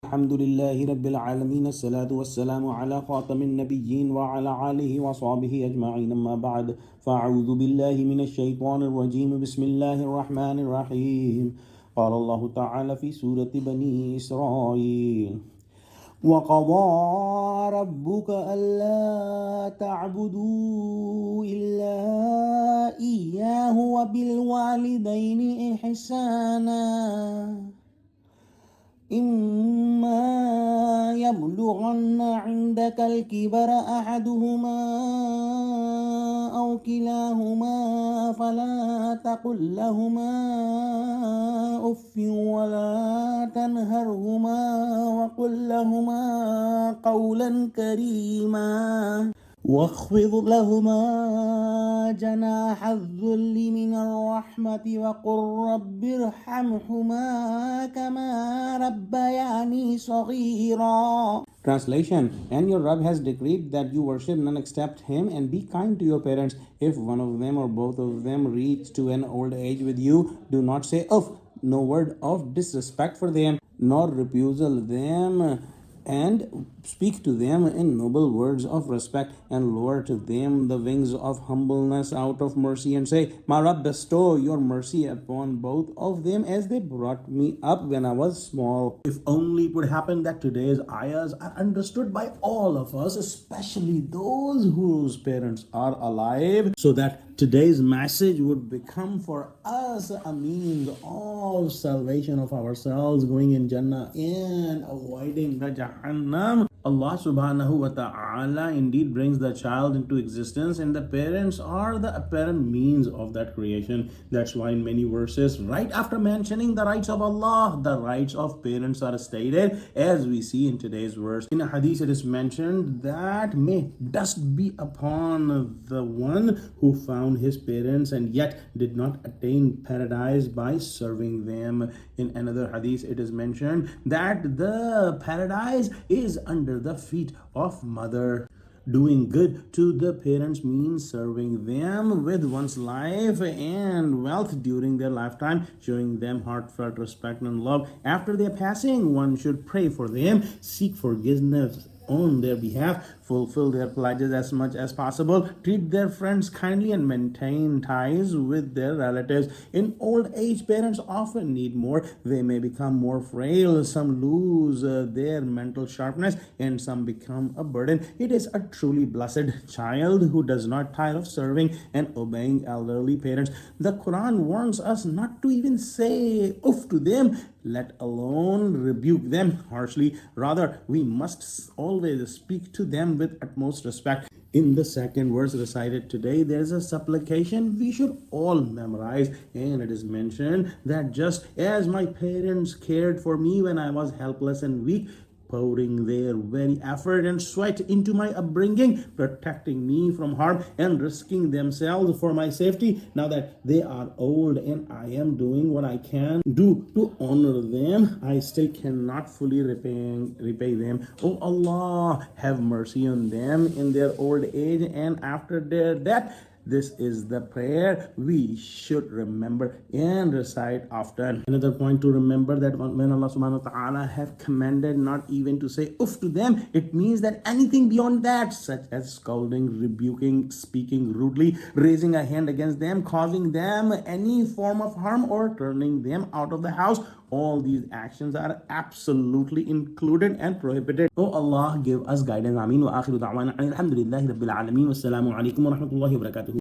الحمد لله رب العالمين الصلاة والسلام على خاتم النبيين وعلى آله وصحبه أجمعين أما بعد فأعوذ بالله من الشيطان الرجيم بسم الله الرحمن الرحيم قال الله تعالى في سورة بني إسرائيل وقضى ربك ألا تعبدوا إلا إياه وبالوالدين إحسانا إما يبلغن عندك الكبر أحدهما أو كلاهما فلا تقل لهما أف ولا تنهرهما وقل لهما قولا كريما واخفض لهما جناح الذل من الرحمة وقل رب ارحمهما كما ربياني صغيرا. Translation: And your Rabb has decreed that you worship none except Him and be kind to your parents. If one of them or both of them reach to an old age with you, do not say "uff," no word of disrespect for them, nor refusal them, and speak to them in noble words of respect, and lower to them the wings of humbleness out of mercy, and say, My Rabb, bestow your mercy upon both of them as they brought me up when I was small. If only it would happen that today's ayahs are understood by all of us, especially those whose parents are alive, so that today's message would become for us a means of salvation of ourselves, going in Jannah and avoiding the Jahannam. Allah subhanahu wa ta'ala indeed brings the child into existence, and the parents are the apparent means of that creation. That's why in many verses, right after mentioning the rights of Allah, the rights of parents are stated, as we see in today's verse. In a hadith it is mentioned that may dust be upon the one who found his parents and yet did not attain paradise by serving them. In another hadith it is mentioned that the paradise is under the feet of mother. Doing good to the parents means serving them with one's life and wealth during their lifetime, showing them heartfelt respect and love. After their passing, one should pray for them, seek forgiveness on their behalf, fulfill their pledges as much as possible, treat their friends kindly, and maintain ties with their relatives. In old age, parents often need more. They may become more frail, some lose their mental sharpness, and some become a burden. It is a truly blessed child who does not tire of serving and obeying elderly parents. The Quran warns us not to even say "uff" to them, let alone rebuke them harshly. Rather, we must always speak to them with utmost respect. In the second verse recited today, there's a supplication we should all memorize, and it is mentioned that just as my parents cared for me when I was helpless and weak, pouring their very effort and sweat into my upbringing, protecting me from harm and risking themselves for my safety. Now that they are old and I am doing what I can do to honor them, I still cannot fully repay them. Oh Allah, have mercy on them in their old age and after their death. This is the prayer we should remember and recite often. Another point to remember that when Allah subhanahu wa ta'ala have commanded not even to say "uff" to them, it means that anything beyond that, such as scolding, rebuking, speaking rudely, raising a hand against them, causing them any form of harm, or turning them out of the house, all these actions are absolutely included and prohibited. Oh Allah, give us guidance. Ameen. Wa akhiru da'wana alhamdulillahi rabbil alameen. Wassalamu alaikum wa rahmatullahi wa barakatuh.